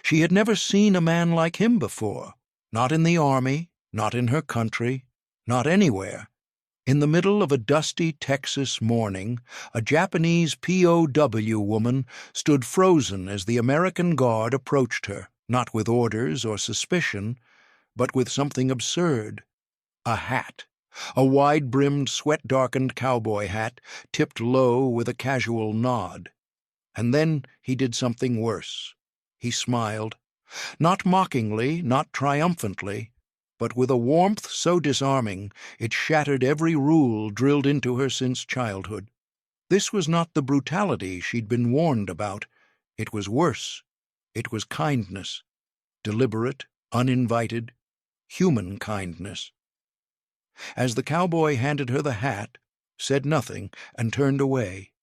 She had never seen a man like him before, not in the army, not in her country, not anywhere. In the middle of a dusty Texas morning, a Japanese POW woman stood frozen as the American guard approached her, not with orders or suspicion, but with something absurd. A hat. A wide-brimmed, sweat-darkened cowboy hat, tipped low with a casual nod. And then he did something worse. He smiled. Not mockingly, not triumphantly, but with a warmth so disarming it shattered every rule drilled into her since childhood. This was not the brutality she'd been warned about. It was worse. It was kindness. Deliberate, uninvited, human kindness. As the cowboy handed her the hat, said nothing, and turned away,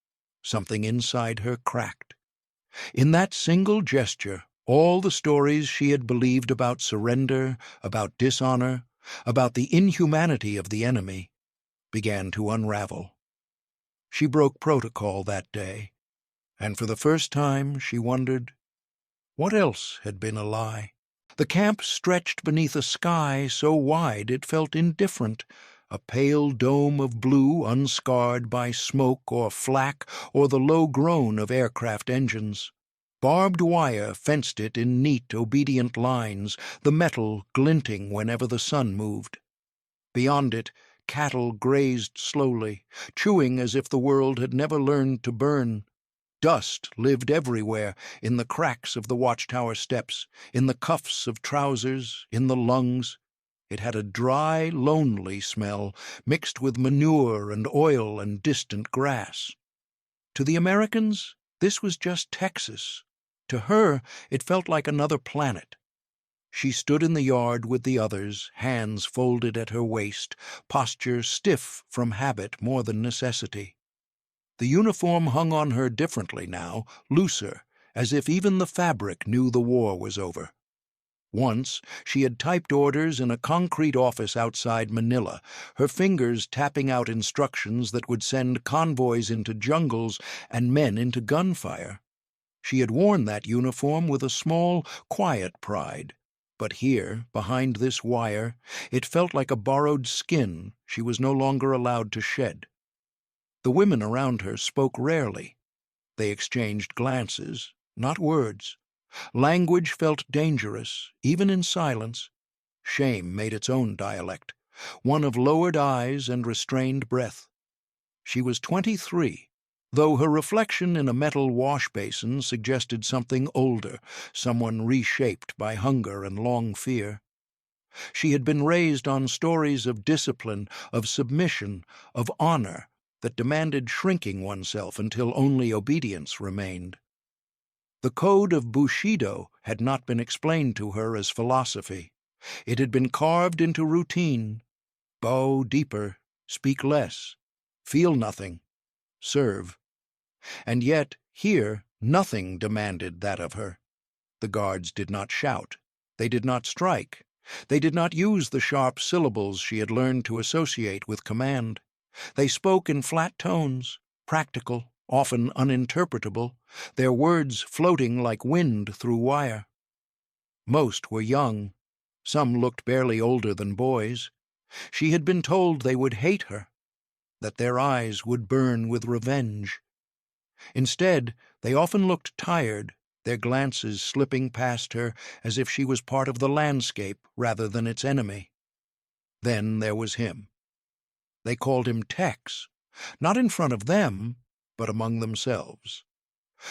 something inside her cracked. In that single gesture, all the stories she had believed about surrender, about dishonor, about the inhumanity of the enemy, began to unravel. She broke protocol that day, and for the first time she wondered, what else had been a lie? The camp stretched beneath a sky so wide it felt indifferent, a pale dome of blue unscarred by smoke or flak or the low groan of aircraft engines. Barbed wire fenced it in neat, obedient lines, the metal glinting whenever the sun moved. Beyond it, cattle grazed slowly, chewing as if the world had never learned to burn. Dust lived everywhere, in the cracks of the watchtower steps, in the cuffs of trousers, in the lungs. It had a dry, lonely smell, mixed with manure and oil and distant grass. To the Americans, this was just Texas. To her, it felt like another planet. She stood in the yard with the others, hands folded at her waist, posture stiff from habit more than necessity. The uniform hung on her differently now, looser, as if even the fabric knew the war was over. Once she had typed orders in a concrete office outside Manila, her fingers tapping out instructions that would send convoys into jungles and men into gunfire. She had worn that uniform with a small, quiet pride, but here, behind this wire, it felt like a borrowed skin she was no longer allowed to shed. The women around her spoke rarely. They exchanged glances, not words. Language felt dangerous, even in silence. Shame made its own dialect, one of lowered eyes and restrained breath. She was 23, though her reflection in a metal wash basin suggested something older, someone reshaped by hunger and long fear. She had been raised on stories of discipline, of submission, of honor that demanded shrinking oneself until only obedience remained. The code of Bushido had not been explained to her as philosophy. It had been carved into routine. Bow deeper, speak less, feel nothing, serve. And yet, here, nothing demanded that of her. The guards did not shout. They did not strike. They did not use the sharp syllables she had learned to associate with command. They spoke in flat tones, practical, often uninterpretable, their words floating like wind through wire. Most were young. Some looked barely older than boys. She had been told they would hate her, that their eyes would burn with revenge. Instead, they often looked tired, their glances slipping past her as if she was part of the landscape rather than its enemy. Then there was him. They called him Tex, not in front of them, but among themselves.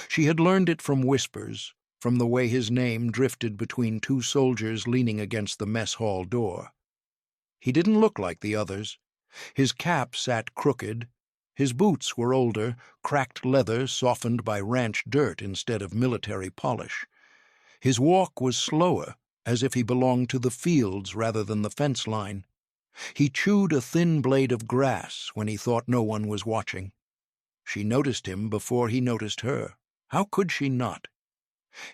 She had learned it from whispers, from the way his name drifted between two soldiers leaning against the mess hall door. He didn't look like the others. His cap sat crooked. His boots were older, cracked leather softened by ranch dirt instead of military polish. His walk was slower, as if he belonged to the fields rather than the fence line. He chewed a thin blade of grass when he thought no one was watching. She noticed him before he noticed her. How could she not?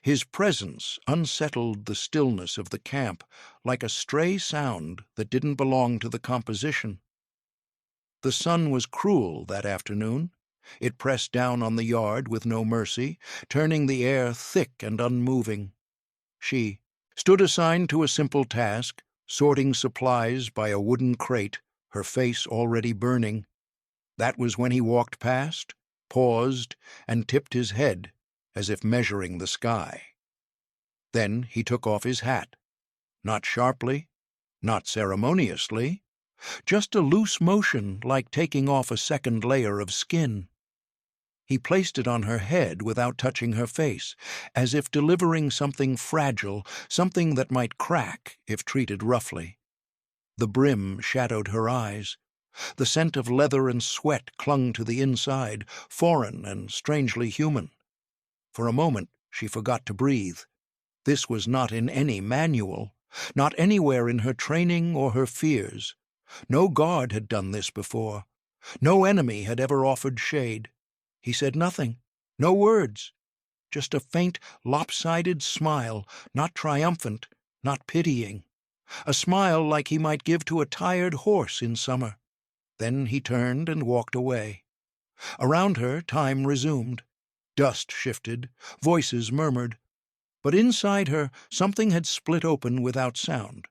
His presence unsettled the stillness of the camp like a stray sound that didn't belong to the composition. The sun was cruel that afternoon. It pressed down on the yard with no mercy, turning the air thick and unmoving. She stood assigned to a simple task, sorting supplies by a wooden crate, her face already burning. That was when he walked past, paused, and tipped his head, as if measuring the sky. Then he took off his hat. Not sharply, not ceremoniously, just a loose motion like taking off a second layer of skin. He placed it on her head without touching her face, as if delivering something fragile, something that might crack if treated roughly. The brim shadowed her eyes. The scent of leather and sweat clung to the inside, foreign and strangely human. For a moment she forgot to breathe. This was not in any manual, not anywhere in her training or her fears. No guard had done this before. No enemy had ever offered shade. He said nothing, no words, just a faint, lopsided smile, not triumphant, not pitying. A smile like he might give to a tired horse in summer. Then he turned and walked away. Around her, time resumed. Dust shifted, voices murmured. But inside her, something had split open without sound.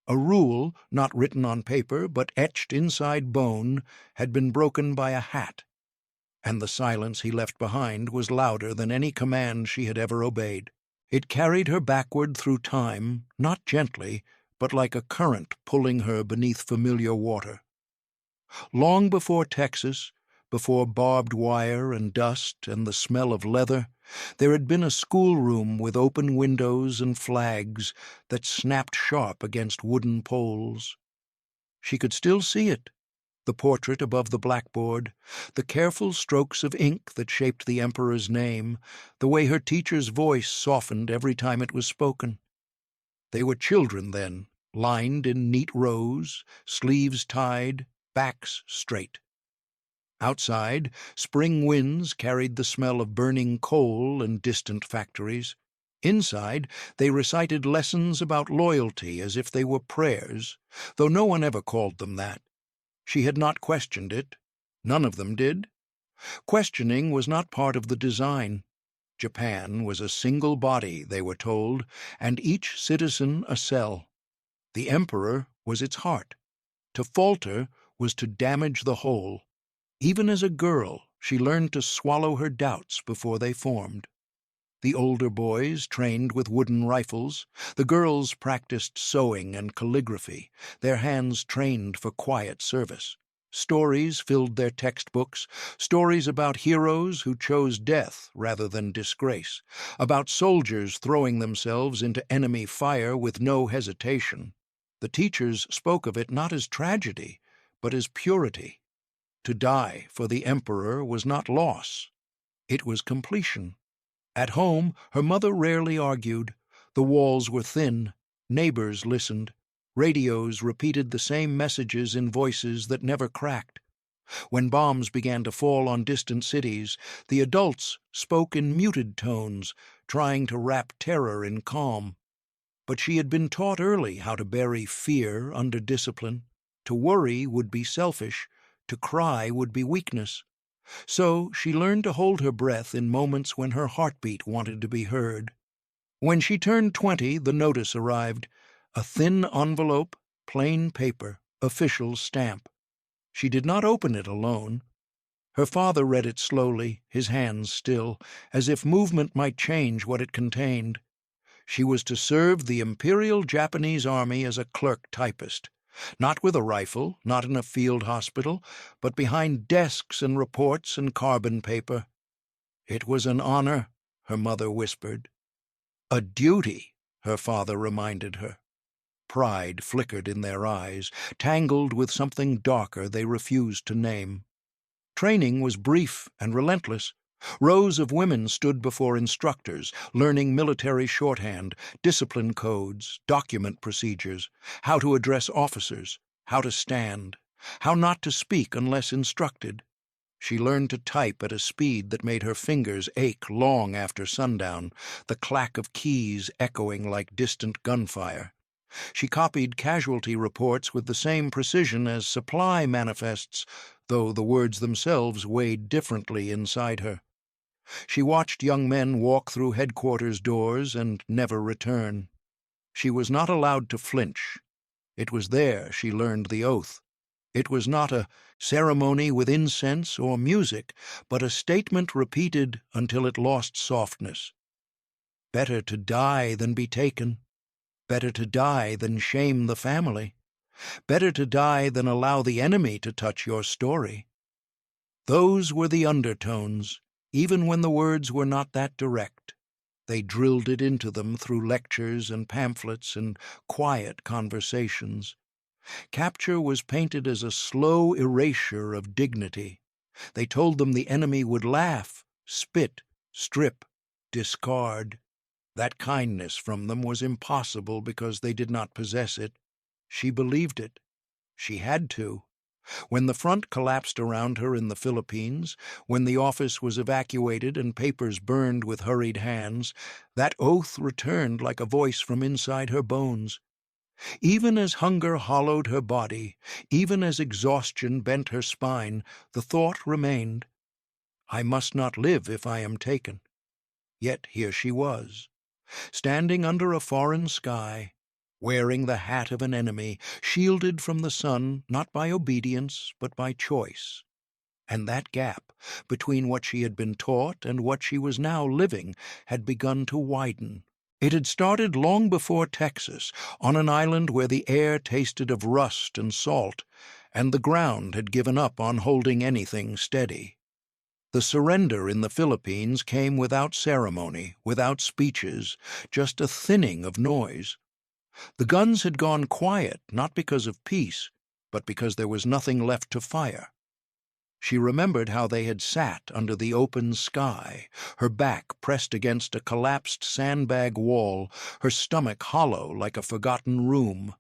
A rule, not written on paper, but etched inside bone, had been broken by a hat. And the silence he left behind was louder than any command she had ever obeyed. It carried her backward through time, not gently, but like a current pulling her beneath familiar water. Long before Texas, before barbed wire and dust and the smell of leather, there had been a schoolroom with open windows and flags that snapped sharp against wooden poles. She could still see it, the portrait above the blackboard, the careful strokes of ink that shaped the emperor's name, the way her teacher's voice softened every time it was spoken. They were children then, lined in neat rows, sleeves tied, backs straight. Outside, spring winds carried the smell of burning coal and distant factories. Inside, they recited lessons about loyalty as if they were prayers, though no one ever called them that. She had not questioned it. None of them did. Questioning was not part of the design. Japan was a single body, they were told, and each citizen a cell. The emperor was its heart. To falter was to damage the whole. Even as a girl, she learned to swallow her doubts before they formed. The older boys trained with wooden rifles. The girls practiced sewing and calligraphy, their hands trained for quiet service. Stories filled their textbooks, stories about heroes who chose death rather than disgrace, about soldiers throwing themselves into enemy fire with no hesitation. The teachers spoke of it not as tragedy, but as purity. To die for the emperor was not loss. It was completion. At home, her mother rarely argued. The walls were thin. Neighbors listened. Radios repeated the same messages in voices that never cracked. When bombs began to fall on distant cities, the adults spoke in muted tones, trying to wrap terror in calm. But she had been taught early how to bury fear under discipline. To worry would be selfish. To cry would be weakness. So she learned to hold her breath in moments when her heartbeat wanted to be heard. When she turned 20, the notice arrived. A thin envelope, plain paper, official stamp. She did not open it alone. Her father read it slowly, his hands still, as if movement might change what it contained. She was to serve the Imperial Japanese Army as a clerk typist. Not with a rifle, not in a field hospital, but behind desks and reports and carbon paper. It was an honor, her mother whispered. A duty, her father reminded her. Pride flickered in their eyes, tangled with something darker they refused to name. Training was brief and relentless. Rows of women stood before instructors, learning military shorthand, discipline codes, document procedures, how to address officers, how to stand, how not to speak unless instructed. She learned to type at a speed that made her fingers ache long after sundown, the clack of keys echoing like distant gunfire. She copied casualty reports with the same precision as supply manifests, though the words themselves weighed differently inside her. She watched young men walk through headquarters doors and never return. She was not allowed to flinch. It was there she learned the oath. It was not a ceremony with incense or music, but a statement repeated until it lost softness. Better to die than be taken. Better to die than shame the family. Better to die than allow the enemy to touch your story. Those were the undertones, even when the words were not that direct. They drilled it into them through lectures and pamphlets and quiet conversations. Capture was painted as a slow erasure of dignity. They told them the enemy would laugh, spit, strip, discard. That kindness from them was impossible because they did not possess it. She believed it. She had to. When the front collapsed around her in the Philippines, when the office was evacuated and papers burned with hurried hands, that oath returned like a voice from inside her bones. Even as hunger hollowed her body, even as exhaustion bent her spine, the thought remained, I must not live if I am taken. Yet here she was, standing under a foreign sky, wearing the hat of an enemy, shielded from the sun not by obedience but by choice. And that gap between what she had been taught and what she was now living had begun to widen. It had started long before Texas, on an island where the air tasted of rust and salt, and the ground had given up on holding anything steady. The surrender in the Philippines came without ceremony, without speeches, just a thinning of noise. The guns had gone quiet, not because of peace, but because there was nothing left to fire. She remembered how they had sat under the open sky, her back pressed against a collapsed sandbag wall, her stomach hollow like a forgotten room.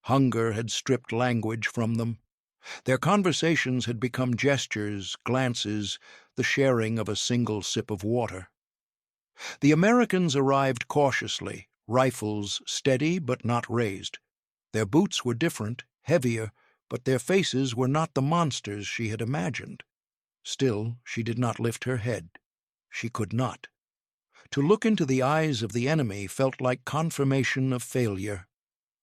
Hunger had stripped language from them. Their conversations had become gestures, glances, the sharing of a single sip of water. The Americans arrived cautiously, rifles steady but not raised. Their boots were different, heavier, but their faces were not the monsters she had imagined. Still, she did not lift her head. She could not. To look into the eyes of the enemy felt like confirmation of failure.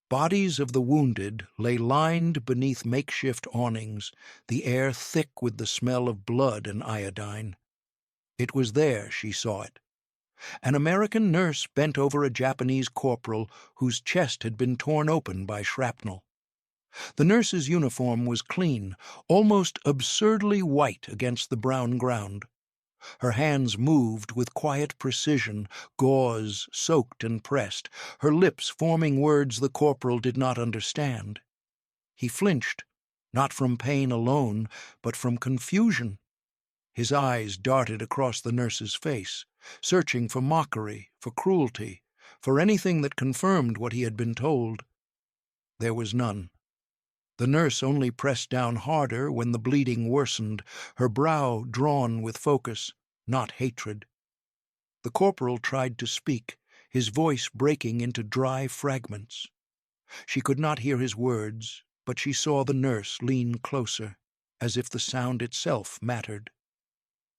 Bodies of the wounded lay lined beneath makeshift awnings, the air thick with the smell of blood and iodine. It was there she saw it. An American nurse bent over a Japanese corporal whose chest had been torn open by shrapnel. The nurse's uniform was clean, almost absurdly white against the brown ground. Her hands moved with quiet precision, gauze soaked and pressed, her lips forming words the corporal did not understand. He flinched, not from pain alone, but from confusion. His eyes darted across the nurse's face, searching for mockery, for cruelty, for anything that confirmed what he had been told. There was none. The nurse only pressed down harder when the bleeding worsened, her brow drawn with focus, not hatred. The corporal tried to speak, his voice breaking into dry fragments. She could not hear his words, but she saw the nurse lean closer, as if the sound itself mattered.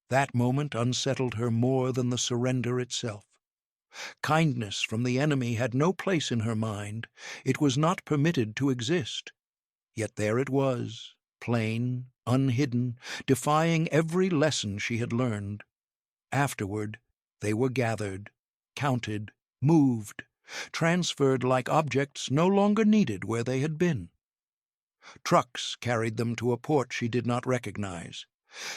That moment unsettled her more than the surrender itself. Kindness from the enemy had no place in her mind. It was not permitted to exist. Yet there it was, plain, unhidden, defying every lesson she had learned. Afterward, they were gathered, counted, moved, transferred like objects no longer needed where they had been. Trucks carried them to a port she did not recognize.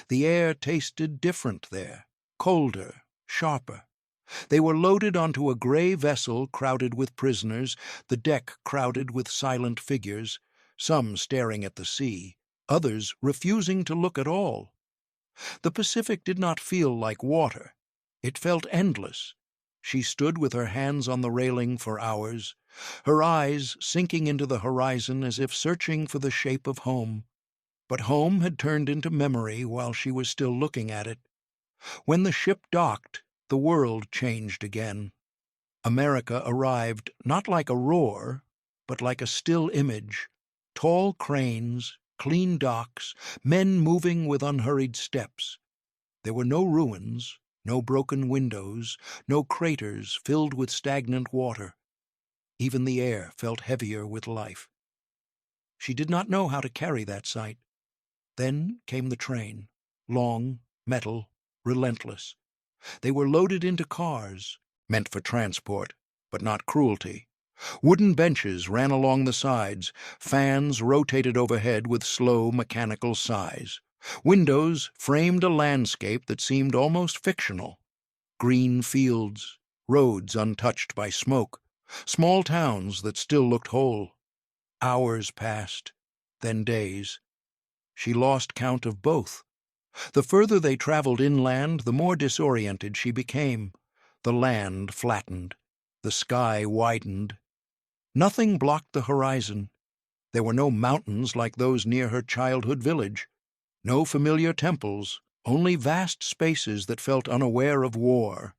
The air tasted different there, colder, sharper. They were loaded onto a gray vessel crowded with prisoners, the deck crowded with silent figures, some staring at the sea, others refusing to look at all. The Pacific did not feel like water. It felt endless. She stood with her hands on the railing for hours, her eyes sinking into the horizon as if searching for the shape of home. But home had turned into memory while she was still looking at it. When the ship docked, the world changed again. America arrived not like a roar, but like a still image. Tall cranes, clean docks, men moving with unhurried steps. There were no ruins, No broken windows, no craters filled with stagnant water. Even the air felt heavier with life. She did not know how to carry that sight. Then came the train, long, metal, relentless. They were loaded into cars, meant for transport, but not cruelty. Wooden benches ran along the sides, fans rotated overhead with slow mechanical sighs. Windows framed a landscape that seemed almost fictional. Green fields, roads untouched by smoke, small towns that still looked whole. Hours passed, then days. She lost count of both. The further they traveled inland, the more disoriented she became. The land flattened. The sky widened. Nothing blocked the horizon. There were no mountains like those near her childhood village. No familiar temples, only vast spaces that felt unaware of war.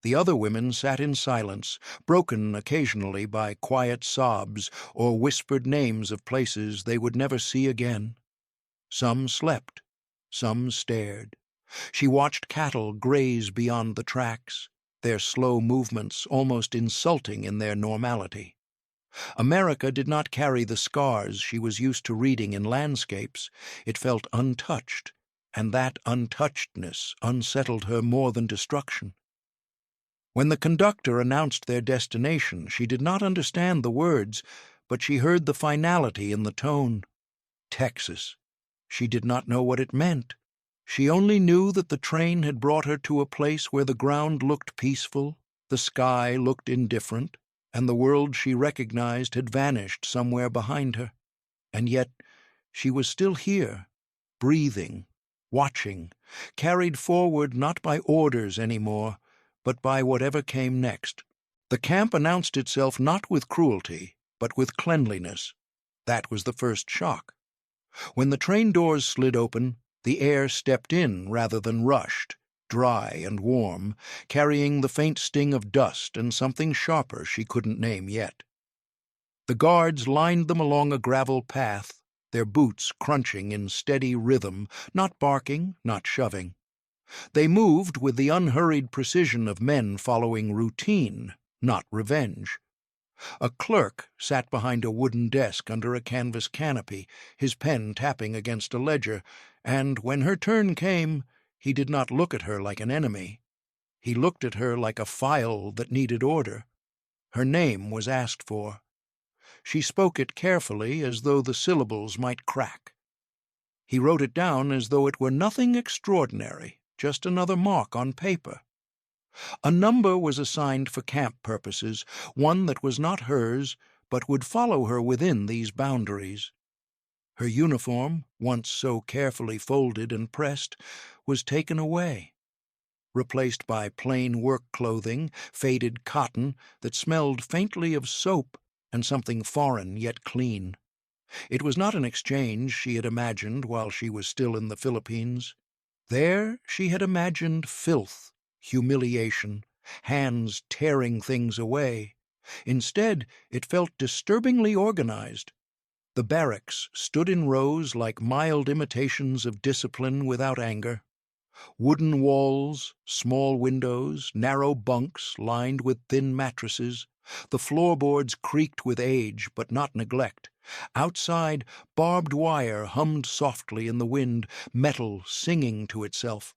The other women sat in silence, broken occasionally by quiet sobs or whispered names of places they would never see again. Some slept, some stared. She watched cattle graze beyond the tracks, their slow movements almost insulting in their normality. America did not carry the scars she was used to reading in landscapes. It felt untouched, and that untouchedness unsettled her more than destruction. When the conductor announced their destination, she did not understand the words, but she heard the finality in the tone. Texas. She did not know what it meant. She only knew that the train had brought her to a place where the ground looked peaceful, the sky looked indifferent, and the world she recognized had vanished somewhere behind her. And yet she was still here, breathing, watching, carried forward not by orders anymore, but by whatever came next. The camp announced itself not with cruelty, but with cleanliness. That was the first shock. When the train doors slid open, the air stepped in rather than rushed, dry and warm, carrying the faint sting of dust and something sharper she couldn't name yet. The guards lined them along a gravel path, their boots crunching in steady rhythm, not barking, not shoving. They moved with the unhurried precision of men following routine, not revenge. A clerk sat behind a wooden desk under a canvas canopy, his pen tapping against a ledger, and when her turn came, he did not look at her like an enemy. He looked at her like a file that needed order. Her name was asked for. She spoke it carefully, as though the syllables might crack. He wrote it down as though it were nothing extraordinary, just another mark on paper. A number was assigned for camp purposes, one that was not hers, but would follow her within these boundaries. Her uniform, once so carefully folded and pressed, was taken away, replaced by plain work clothing, faded cotton that smelled faintly of soap and something foreign yet clean. It was not an exchange she had imagined while she was still in the Philippines. There she had imagined filth, humiliation, hands tearing things away. Instead, it felt disturbingly organized. The barracks stood in rows like mild imitations of discipline without anger. Wooden walls, small windows, narrow bunks lined with thin mattresses. The floorboards creaked with age, but not neglect. Outside, barbed wire hummed softly in the wind, metal singing to itself.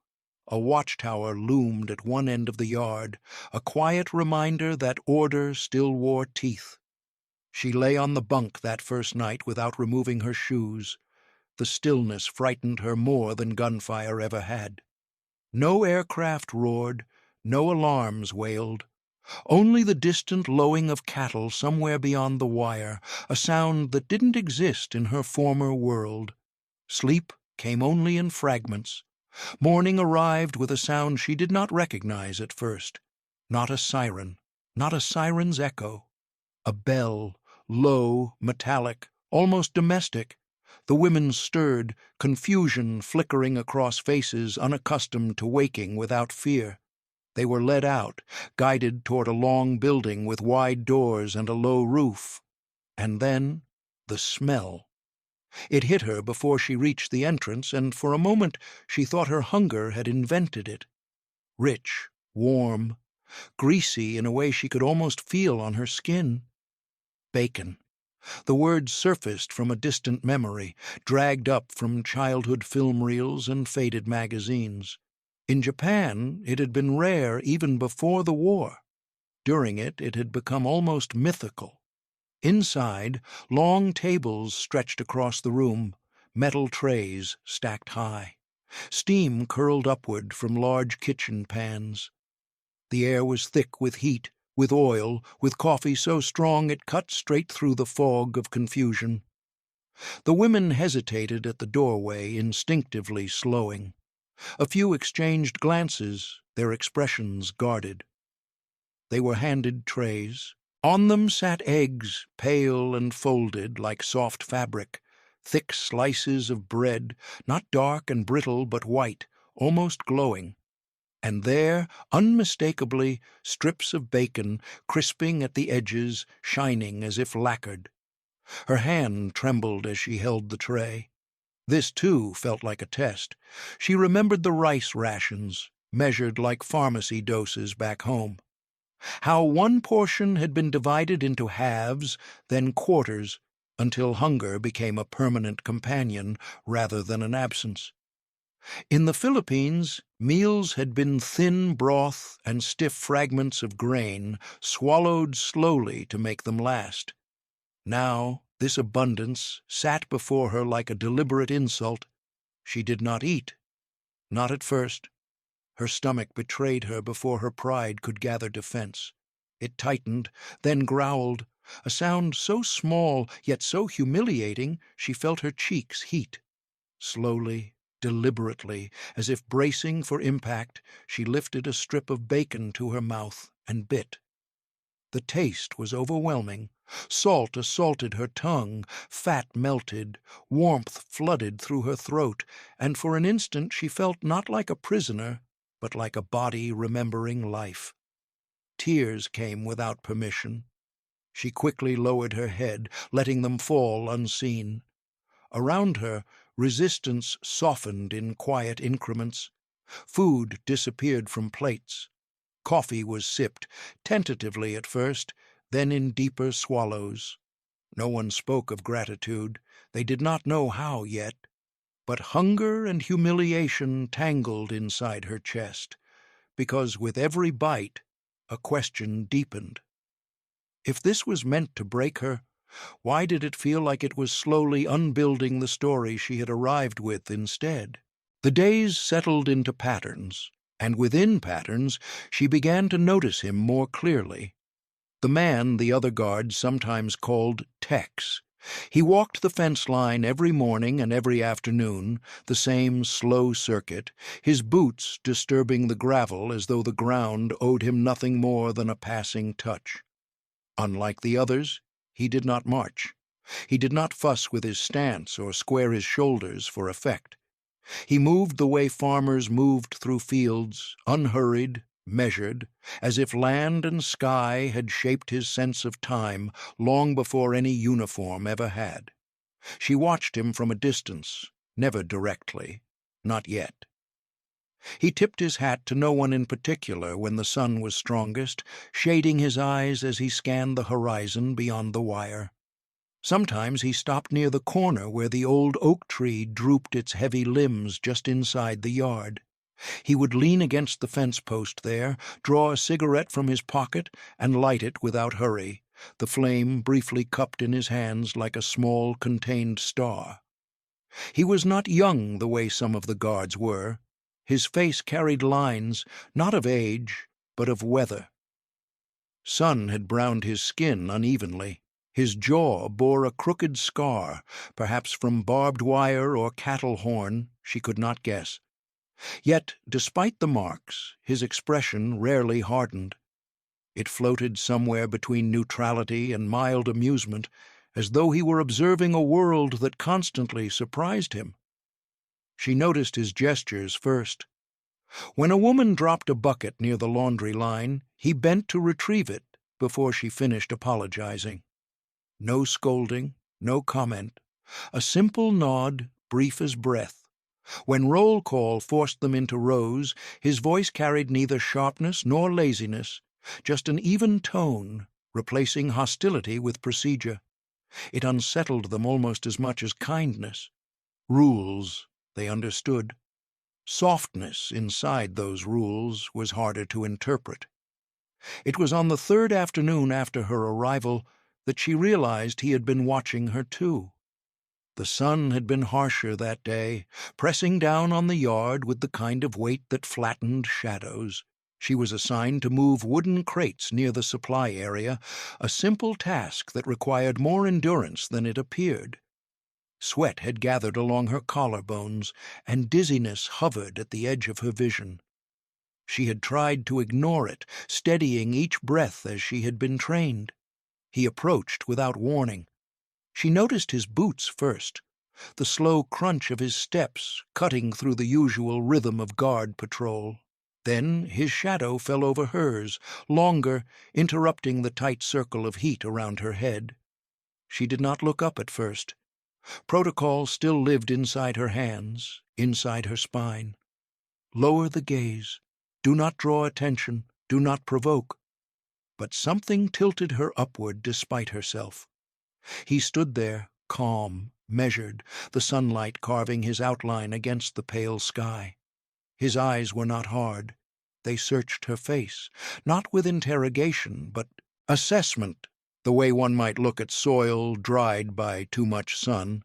A watchtower loomed at one end of the yard, a quiet reminder that order still wore teeth. She lay on the bunk that first night without removing her shoes. The stillness frightened her more than gunfire ever had. No aircraft roared, no alarms wailed. Only the distant lowing of cattle somewhere beyond the wire, a sound that didn't exist in her former world. Sleep came only in fragments. Morning arrived with a sound she did not recognize at first. Not a siren, not a siren's echo. A bell, low, metallic, almost domestic. The women stirred, confusion flickering across faces unaccustomed to waking without fear. They were led out, guided toward a long building with wide doors and a low roof. And then the smell. It hit her before she reached the entrance, and for a moment she thought her hunger had invented it. rich, warm, greasy in a way she could almost feel on her skin. Bacon. The word surfaced from a distant memory, dragged up from childhood film reels and faded magazines. In Japan, it had been rare even before the war. During it, it had become almost mythical. Inside, long tables stretched across the room, metal trays stacked high. Steam curled upward from large kitchen pans. The air was thick with heat, with oil, with coffee so strong it cut straight through the fog of confusion. The women hesitated at the doorway, instinctively slowing. A few exchanged glances, their expressions guarded. They were handed trays. On them sat eggs, pale and folded like soft fabric, thick slices of bread, not dark and brittle but white, almost glowing. And there, unmistakably, strips of bacon, crisping at the edges, shining as if lacquered. Her hand trembled as she held the tray. This, too, felt like a test. She remembered the rice rations, measured like pharmacy doses back home. How one portion had been divided into halves, then quarters, until hunger became a permanent companion rather than an absence. In the Philippines, meals had been thin broth and stiff fragments of grain, swallowed slowly to make them last. Now, this abundance sat before her like a deliberate insult. She did not eat. Not at first. Her stomach betrayed her before her pride could gather defense. It tightened, then growled, a sound so small yet so humiliating she felt her cheeks heat. Slowly, deliberately, as if bracing for impact, she lifted a strip of bacon to her mouth and bit. The taste was overwhelming. Salt assaulted her tongue, fat melted, warmth flooded through her throat, and for an instant she felt not like a prisoner, but like a body remembering life. Tears came without permission. She quickly lowered her head, letting them fall unseen. Around her, resistance softened in quiet increments. Food disappeared from plates. Coffee was sipped, tentatively at first, then in deeper swallows. No one spoke of gratitude. They did not know how yet. But hunger and humiliation tangled inside her chest, because with every bite, a question deepened. If this was meant to break her, why did it feel like it was slowly unbuilding the story she had arrived with instead? The days settled into patterns, and within patterns she began to notice him more clearly. The man the other guards sometimes called Tex. He walked the fence line every morning and every afternoon, the same slow circuit, his boots disturbing the gravel as though the ground owed him nothing more than a passing touch. Unlike the others, he did not march. He did not fuss with his stance or square his shoulders for effect. He moved the way farmers moved through fields, unhurried, measured, as if land and sky had shaped his sense of time long before any uniform ever had. She watched him from a distance, never directly, not yet. He tipped his hat to no one in particular when the sun was strongest, shading his eyes as he scanned the horizon beyond the wire. Sometimes he stopped near the corner where the old oak tree drooped its heavy limbs just inside the yard. He would lean against the fence post there, draw a cigarette from his pocket, and light it without hurry, the flame briefly cupped in his hands like a small contained star. He was not young the way some of the guards were. His face carried lines, not of age, but of weather. Sun had browned his skin unevenly. His jaw bore a crooked scar, perhaps from barbed wire or cattle horn, she could not guess. Yet, despite the marks, his expression rarely hardened. It floated somewhere between neutrality and mild amusement, as though he were observing a world that constantly surprised him. She noticed his gestures first. When a woman dropped a bucket near the laundry line, he bent to retrieve it before she finished apologizing. No scolding, no comment, a simple nod, brief as breath. When roll call forced them into rows, his voice carried neither sharpness nor laziness, just an even tone, replacing hostility with procedure. It unsettled them almost as much as kindness. Rules, they understood. Softness inside those rules was harder to interpret. It was on the third afternoon after her arrival that she realized he had been watching her too. The sun had been harsher that day, pressing down on the yard with the kind of weight that flattened shadows. She was assigned to move wooden crates near the supply area, a simple task that required more endurance than it appeared. Sweat had gathered along her collarbones, and dizziness hovered at the edge of her vision. She had tried to ignore it, steadying each breath as she had been trained. He approached without warning. She noticed his boots first, the slow crunch of his steps cutting through the usual rhythm of guard patrol. Then his shadow fell over hers, longer, interrupting the tight circle of heat around her head. She did not look up at first. Protocol still lived inside her hands, inside her spine. Lower the gaze. Do not draw attention. Do not provoke. But something tilted her upward despite herself. He stood there, calm, measured, the sunlight carving his outline against the pale sky. His eyes were not hard. They searched her face, not with interrogation, but assessment, the way one might look at soil dried by too much sun.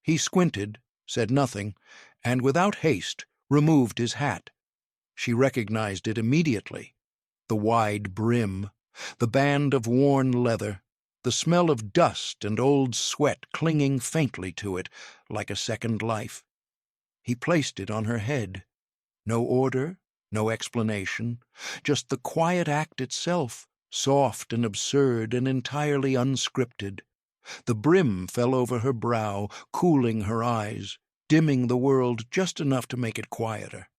He squinted, said nothing, and without haste removed his hat. She recognized it immediately. The wide brim, the band of worn leather, the smell of dust and old sweat clinging faintly to it like a second life. He placed it on her head. No order, no explanation, just the quiet act itself, soft and absurd and entirely unscripted. The brim fell over her brow, cooling her eyes, dimming the world just enough to make it quieter.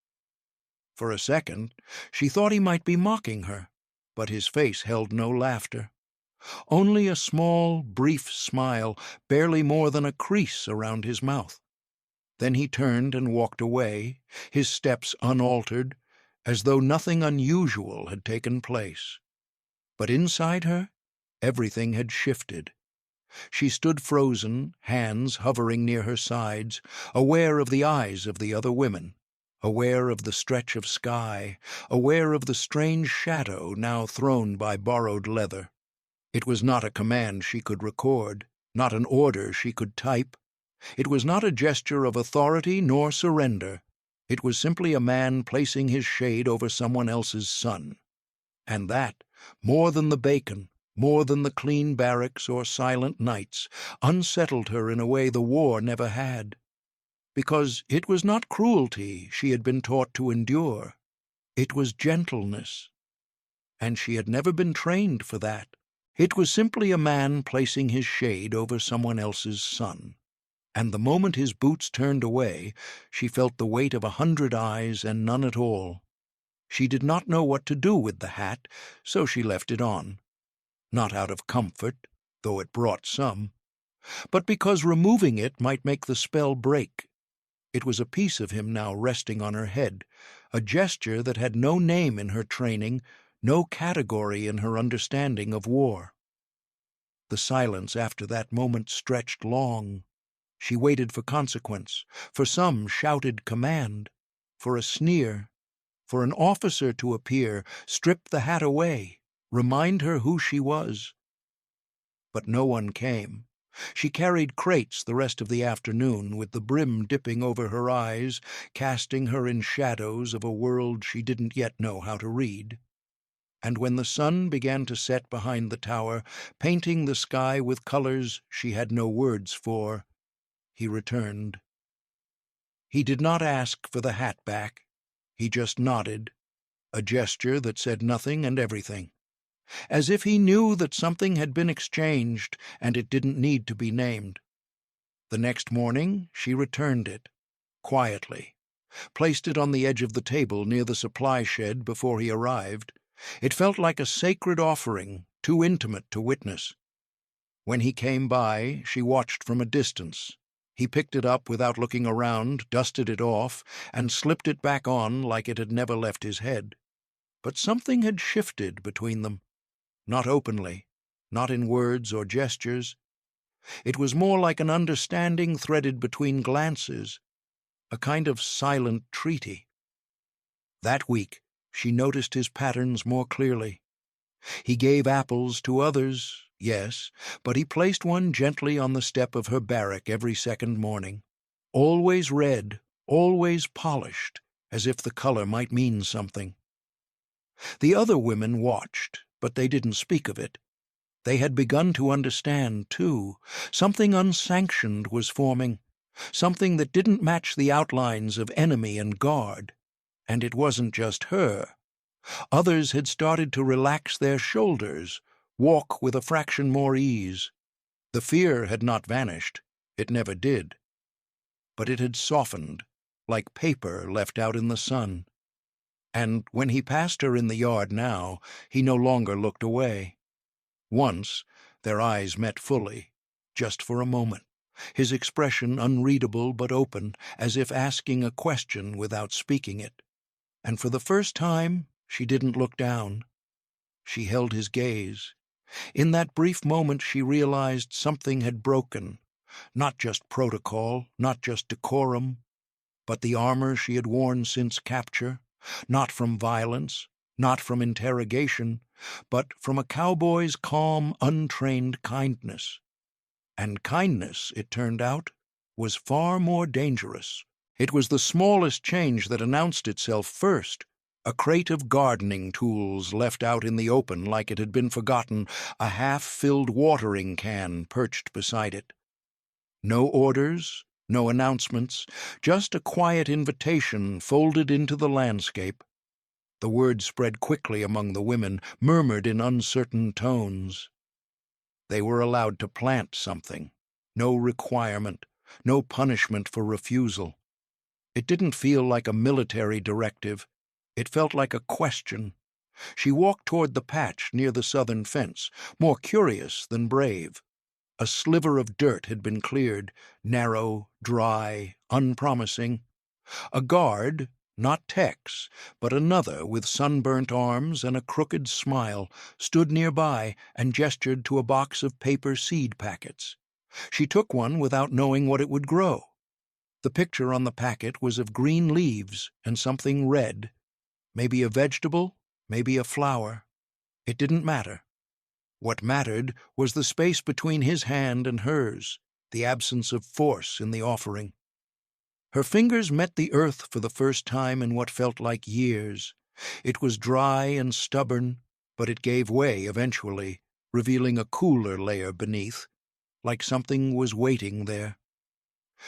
For a second, she thought he might be mocking her, but his face held no laughter. Only a small, brief smile, barely more than a crease around his mouth. Then he turned and walked away, his steps unaltered, as though nothing unusual had taken place. But inside her, everything had shifted. She stood frozen, hands hovering near her sides, aware of the eyes of the other women, aware of the stretch of sky, aware of the strange shadow now thrown by borrowed leather. It was not a command she could record, not an order she could type. It was not a gesture of authority nor surrender. It was simply a man placing his shade over someone else's sun. And that, more than the bacon, more than the clean barracks or silent nights, unsettled her in a way the war never had. Because it was not cruelty she had been taught to endure. It was gentleness. And she had never been trained for that. It was simply a man placing his shade over someone else's sun. And the moment his boots turned away, she felt the weight of 100 eyes and none at all. She did not know what to do with the hat, so she left it on. Not out of comfort, though it brought some, but because removing it might make the spell break. It was a piece of him now resting on her head, a gesture that had no name in her training, no category in her understanding of war. The silence after that moment stretched long. She waited for consequence, for some shouted command, for a sneer, for an officer to appear, strip the hat away, remind her who she was. But no one came. She carried crates the rest of the afternoon, with the brim dipping over her eyes, casting her in shadows of a world she didn't yet know how to read. And when the sun began to set behind the tower, painting the sky with colors she had no words for, he returned. He did not ask for the hat back. He just nodded, a gesture that said nothing and everything, as if he knew that something had been exchanged and it didn't need to be named. The next morning she returned it, quietly, placed it on the edge of the table near the supply shed before he arrived. It felt like a sacred offering, too intimate to witness. When he came by, she watched from a distance, He picked it up without looking around, dusted it off, and slipped it back on like it had never left his head. But something had shifted between them. Not openly, not in words or gestures. It was more like an understanding threaded between glances, a kind of silent treaty. That week, she noticed his patterns more clearly. He gave apples to others, yes, but he placed one gently on the step of her barrack every second morning. Always red, always polished, as if the color might mean something. The other women watched, but they didn't speak of it. They had begun to understand, too. Something unsanctioned was forming, something that didn't match the outlines of enemy and guard. And it wasn't just her. Others had started to relax their shoulders, walk with a fraction more ease. The fear had not vanished. It never did. But it had softened, like paper left out in the sun. And when he passed her in the yard now, he no longer looked away. Once, their eyes met fully, just for a moment, his expression unreadable but open, as if asking a question without speaking it. And for the first time, she didn't look down. She held his gaze. In that brief moment, she realized something had broken. Not just protocol, not just decorum, but the armor she had worn since capture, not from violence, not from interrogation, but from a cowboy's calm, untrained kindness. And kindness, it turned out, was far more dangerous. It was the smallest change that announced itself first. A crate of gardening tools left out in the open like it had been forgotten, a half-filled watering can perched beside it. No orders, no announcements, just a quiet invitation folded into the landscape. The word spread quickly among the women, murmured in uncertain tones. They were allowed to plant something. No requirement, no punishment for refusal. It didn't feel like a military directive. It felt like a question. She walked toward the patch near the southern fence, more curious than brave. A sliver of dirt had been cleared, narrow, dry, unpromising. A guard, not Tex, but another with sunburnt arms and a crooked smile, stood nearby and gestured to a box of paper seed packets. She took one without knowing what it would grow. The picture on the packet was of green leaves and something red. Maybe a vegetable, maybe a flower. It didn't matter. What mattered was the space between his hand and hers, the absence of force in the offering. Her fingers met the earth for the first time in what felt like years. It was dry and stubborn, but it gave way eventually, revealing a cooler layer beneath, like something was waiting there.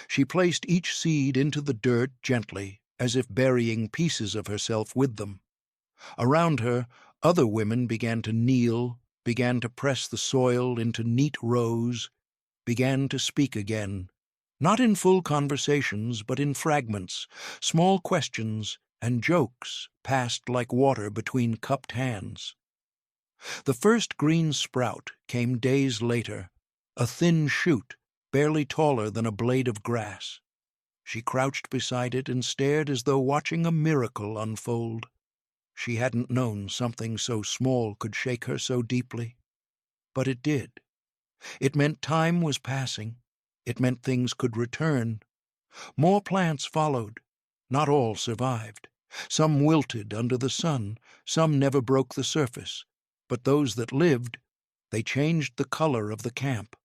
She placed each seed into the dirt gently, as if burying pieces of herself with them. Around her, other women began to kneel, began to press the soil into neat rows, began to speak again, not in full conversations, but in fragments, small questions and jokes passed like water between cupped hands. The first green sprout came days later, a thin shoot, barely taller than a blade of grass. She crouched beside it and stared as though watching a miracle unfold. She hadn't known something so small could shake her so deeply. But it did. It meant time was passing. It meant things could return. More plants followed. Not all survived. Some wilted under the sun. Some never broke the surface. But those that lived, they changed the color of the camp.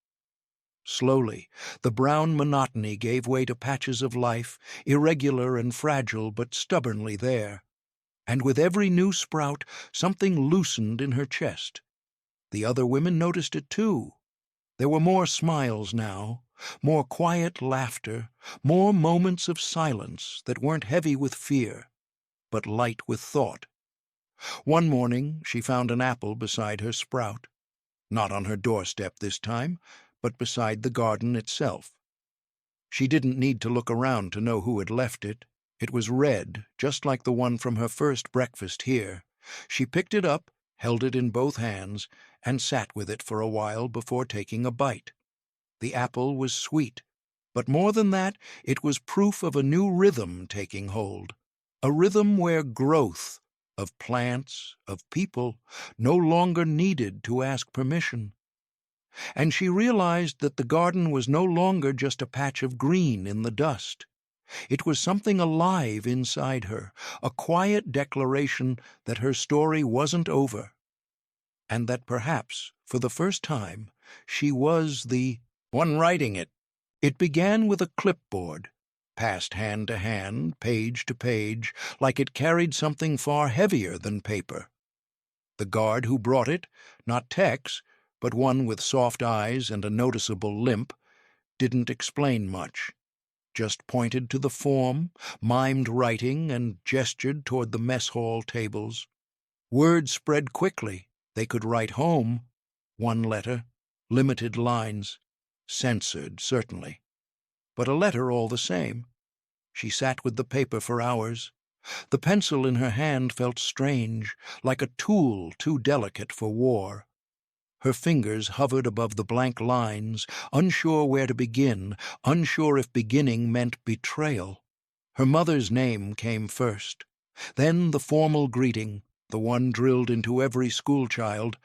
Slowly, the brown monotony gave way to patches of life, irregular and fragile but stubbornly there. And with every new sprout, something loosened in her chest. The other women noticed it too. There were more smiles now, more quiet laughter, more moments of silence that weren't heavy with fear, but light with thought. One morning she found an apple beside her sprout. Not on her doorstep this time, but beside the garden itself. She didn't need to look around to know who had left it. It was red, just like the one from her first breakfast here. She picked it up, held it in both hands, and sat with it for a while before taking a bite. The apple was sweet, But more than that, it was proof of a new rhythm taking hold, a rhythm where growth of plants, of people, no longer needed to ask permission. And she realized that the garden was no longer just a patch of green in the dust. It was something alive inside her, a quiet declaration that her story wasn't over, and that perhaps, for the first time, she was the one writing it. It began with a clipboard, passed hand to hand, page to page, like it carried something far heavier than paper. The guard who brought it, not Tex, but one with soft eyes and a noticeable limp, didn't explain much, just pointed to the form, mimed writing, and gestured toward the mess hall tables. Word spread quickly. They could write home. One letter, limited lines, censored, certainly, but a letter all the same. She sat with the paper for hours. The pencil in her hand felt strange, like a tool too delicate for war. Her fingers hovered above the blank lines, unsure where to begin, unsure if beginning meant betrayal. Her mother's name came first, then the formal greeting, the one drilled into every schoolchild,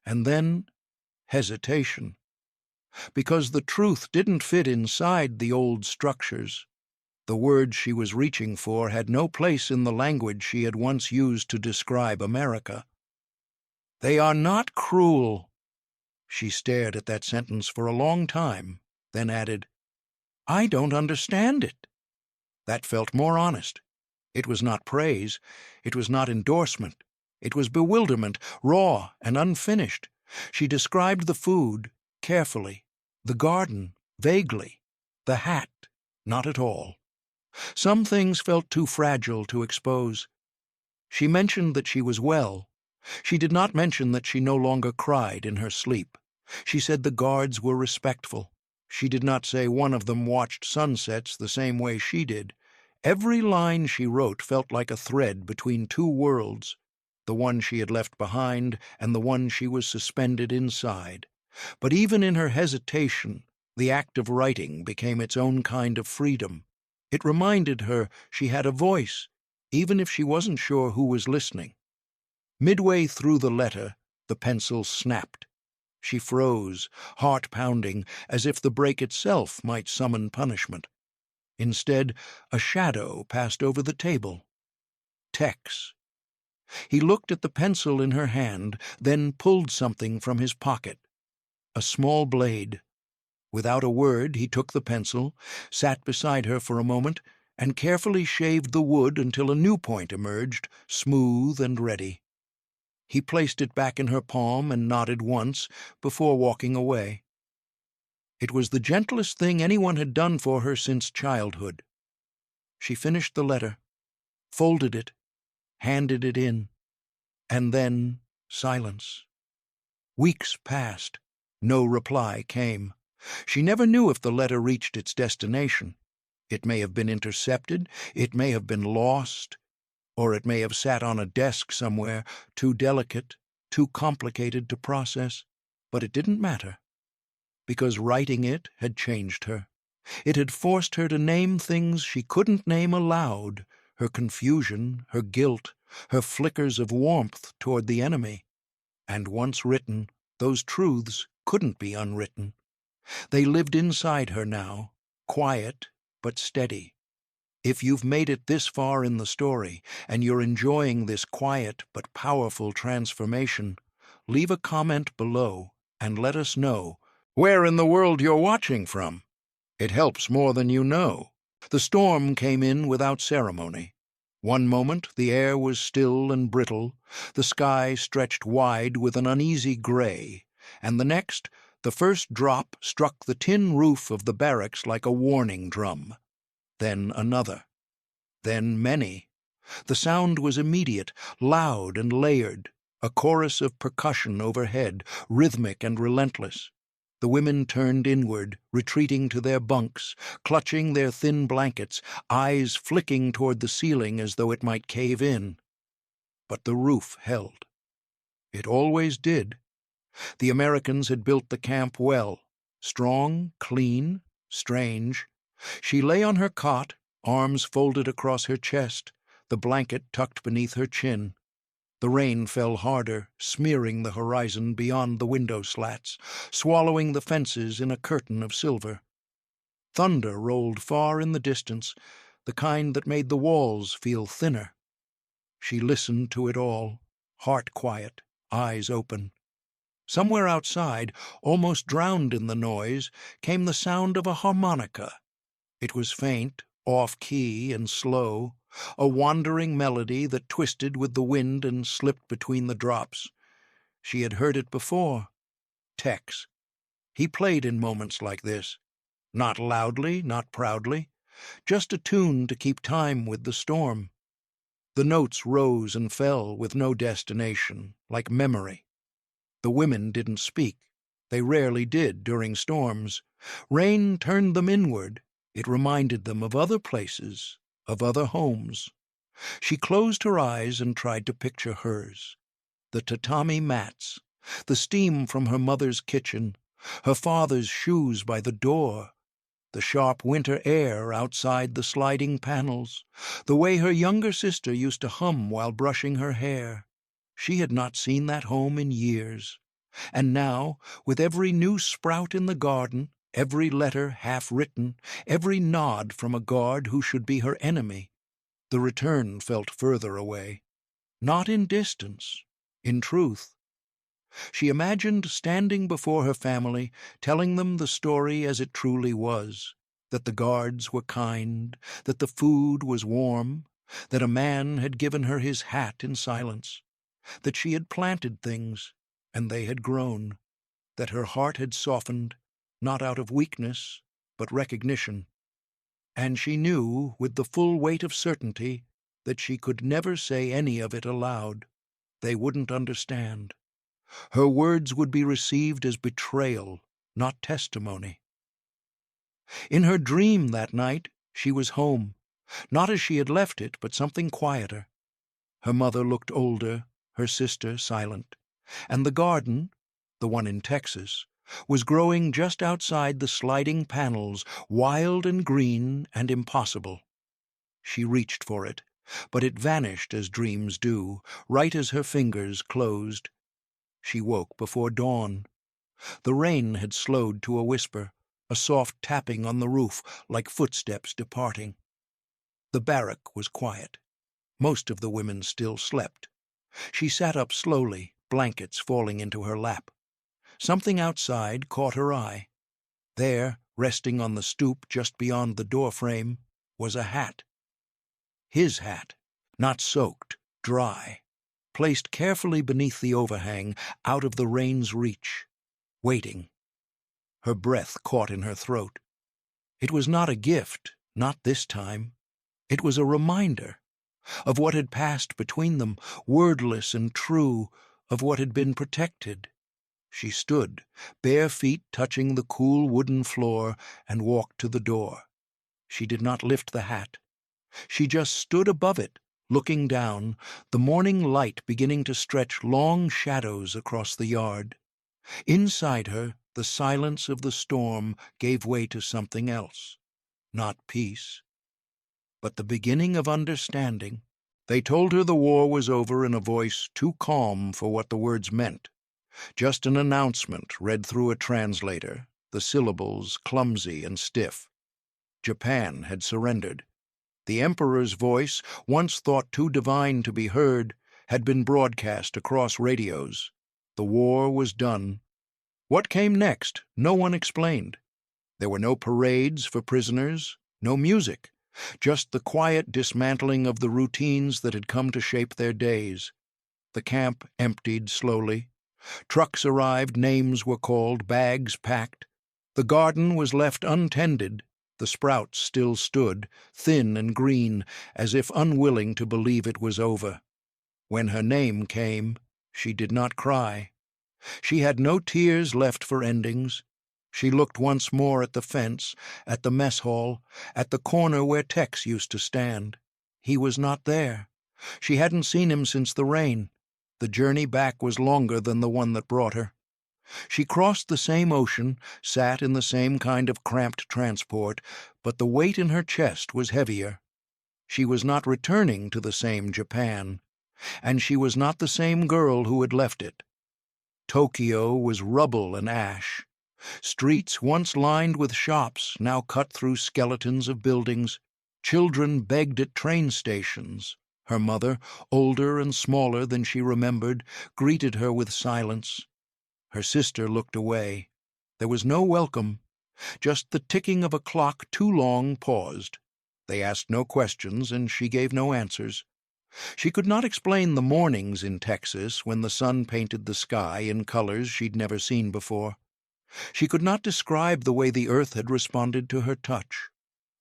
and then hesitation. Because the truth didn't fit inside the old structures. The words she was reaching for had no place in the language she had once used to describe America. "They are not cruel." She stared at that sentence for a long time, then added, "I don't understand it." That felt more honest. It was not praise. It was not endorsement. It was bewilderment, raw and unfinished. She described the food, carefully, the garden, vaguely, the hat, not at all. Some things felt too fragile to expose. She mentioned that she was well. She did not mention that she no longer cried in her sleep. She said the guards were respectful. She did not say one of them watched sunsets the same way she did. Every line she wrote felt like a thread between two worlds, the one she had left behind and the one she was suspended inside. But even in her hesitation, the act of writing became its own kind of freedom. It reminded her she had a voice, even if she wasn't sure who was listening. Midway through the letter, the pencil snapped. She froze, heart pounding, as if the break itself might summon punishment. Instead, a shadow passed over the table. Tex. He looked at the pencil in her hand, then pulled something from his pocket. A small blade. Without a word, he took the pencil, sat beside her for a moment, and carefully shaved the wood until a new point emerged, smooth and ready. He placed it back in her palm and nodded once before walking away. It was the gentlest thing anyone had done for her since childhood. She finished the letter, folded it, handed it in, and then silence. Weeks passed. No reply came. She never knew if the letter reached its destination. It may have been intercepted, it may have been lost, or it may have sat on a desk somewhere, too delicate, too complicated to process. But it didn't matter, because writing it had changed her. It had forced her to name things she couldn't name aloud, her confusion, her guilt, her flickers of warmth toward the enemy. And once written, those truths couldn't be unwritten. They lived inside her now, quiet but steady. If you've made it this far in the story, and you're enjoying this quiet but powerful transformation, leave a comment below and let us know where in the world you're watching from. It helps more than you know. The storm came in without ceremony. One moment the air was still and brittle, the sky stretched wide with an uneasy gray, and the next, the first drop struck the tin roof of the barracks like a warning drum. Then another. Then many. The sound was immediate, loud and layered, a chorus of percussion overhead, rhythmic and relentless. The women turned inward, retreating to their bunks, clutching their thin blankets, eyes flicking toward the ceiling as though it might cave in. But the roof held. It always did. The Americans had built the camp well, strong, clean, strange, She lay on her cot, arms folded across her chest, the blanket tucked beneath her chin. The rain fell harder, smearing the horizon beyond the window slats, swallowing the fences in a curtain of silver. Thunder rolled far in the distance, the kind that made the walls feel thinner. She listened to it all, heart quiet, eyes open. Somewhere outside, almost drowned in the noise, came the sound of a harmonica. It was faint, off-key and slow, a wandering melody that twisted with the wind and slipped between the drops. She had heard it before. Tex. He played in moments like this. Not loudly, not proudly, just a tune to keep time with the storm. The notes rose and fell with no destination, like memory. The women didn't speak. They rarely did during storms. Rain turned them inward. It reminded them of other places, of other homes. She closed her eyes and tried to picture hers. The tatami mats, the steam from her mother's kitchen, her father's shoes by the door, the sharp winter air outside the sliding panels, the way her younger sister used to hum while brushing her hair. She had not seen that home in years. And now, with every new sprout in the garden, every letter half-written, every nod from a guard who should be her enemy, the return felt further away. Not in distance, in truth. She imagined standing before her family, telling them the story as it truly was, that the guards were kind, that the food was warm, that a man had given her his hat in silence, that she had planted things, and they had grown, that her heart had softened, not out of weakness, but recognition. And she knew, with the full weight of certainty, that she could never say any of it aloud. They wouldn't understand. Her words would be received as betrayal, not testimony. In her dream that night, she was home, not as she had left it, but something quieter. Her mother looked older, her sister silent, and the garden, the one in Texas, was growing just outside the sliding panels, wild and green and impossible. She reached for it, but it vanished as dreams do, right as her fingers closed. She woke before dawn. The rain had slowed to a whisper, a soft tapping on the roof like footsteps departing. The barrack was quiet. Most of the women still slept. She sat up slowly, blankets falling into her lap. Something outside caught her eye. There, resting on the stoop just beyond the doorframe, was a hat. His hat, not soaked, dry, placed carefully beneath the overhang, out of the rain's reach, waiting. Her breath caught in her throat. It was not a gift, not this time. It was a reminder of what had passed between them, wordless and true, of what had been protected. She stood, bare feet touching the cool wooden floor, and walked to the door. She did not lift the hat. She just stood above it, looking down, the morning light beginning to stretch long shadows across the yard. Inside her, the silence of the storm gave way to something else. Not peace, but the beginning of understanding. They told her the war was over in a voice too calm for what the words meant. Just an announcement read through a translator, the syllables clumsy and stiff. Japan had surrendered. The Emperor's voice, once thought too divine to be heard, had been broadcast across radios. The war was done. What came next, no one explained. There were no parades for prisoners, no music, just the quiet dismantling of the routines that had come to shape their days. The camp emptied slowly. Trucks arrived, names were called, bags packed. The garden was left untended. The sprouts still stood, thin and green, as if unwilling to believe it was over. When her name came, she did not cry. She had no tears left for endings. She looked once more at the fence, at the mess hall, at the corner where Tex used to stand. He was not there. She hadn't seen him since the rain. The journey back was longer than the one that brought her. She crossed the same ocean, sat in the same kind of cramped transport, but the weight in her chest was heavier. She was not returning to the same Japan, and she was not the same girl who had left it. Tokyo was rubble and ash. Streets once lined with shops, now cut through skeletons of buildings. Children begged at train stations. Her mother, older and smaller than she remembered, greeted her with silence. Her sister looked away. There was no welcome. Just the ticking of a clock too long paused. They asked no questions, and she gave no answers. She could not explain the mornings in Texas when the sun painted the sky in colors she'd never seen before. She could not describe the way the earth had responded to her touch,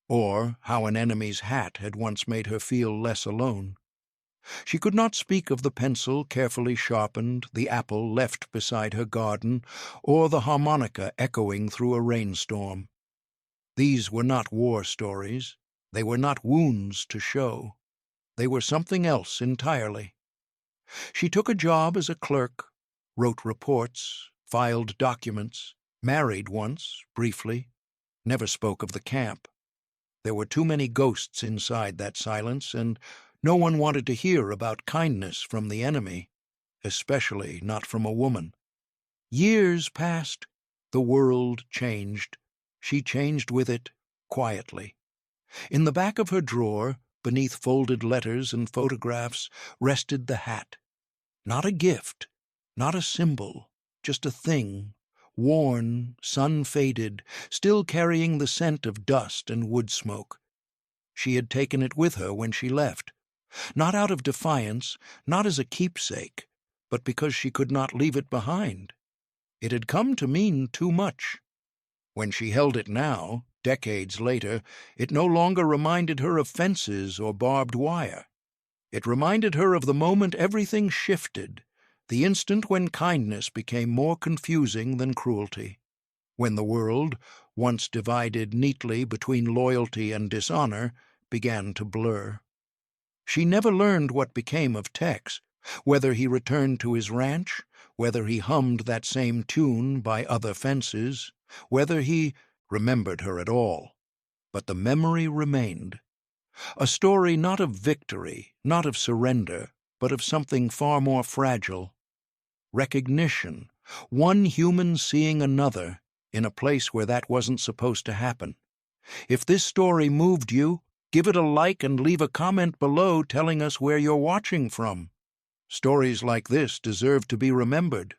or how an enemy's hat had once made her feel less alone. She could not speak of the pencil carefully sharpened, the apple left beside her garden, or the harmonica echoing through a rainstorm. These were not war stories. They were not wounds to show. They were something else entirely. She took a job as a clerk, wrote reports, filed documents, married once, briefly, never spoke of the camp. There were too many ghosts inside that silence, and no one wanted to hear about kindness from the enemy, especially not from a woman. Years passed. The world changed. She changed with it, quietly. In the back of her drawer, beneath folded letters and photographs, rested the hat. Not a gift, not a symbol, just a thing, worn, sun-faded, still carrying the scent of dust and wood smoke. She had taken it with her when she left, not out of defiance, not as a keepsake, but because she could not leave it behind. It had come to mean too much. When she held it now, decades later, it no longer reminded her of fences or barbed wire. It reminded her of the moment everything shifted, the instant when kindness became more confusing than cruelty, when the world, once divided neatly between loyalty and dishonor, began to blur. She never learned what became of Tex, whether he returned to his ranch, whether he hummed that same tune by other fences, whether he remembered her at all. But the memory remained. A story not of victory, not of surrender, but of something far more fragile. Recognition, one human seeing another in a place where that wasn't supposed to happen. If this story moved you, give it a like and leave a comment below telling us where you're watching from. Stories like this deserve to be remembered.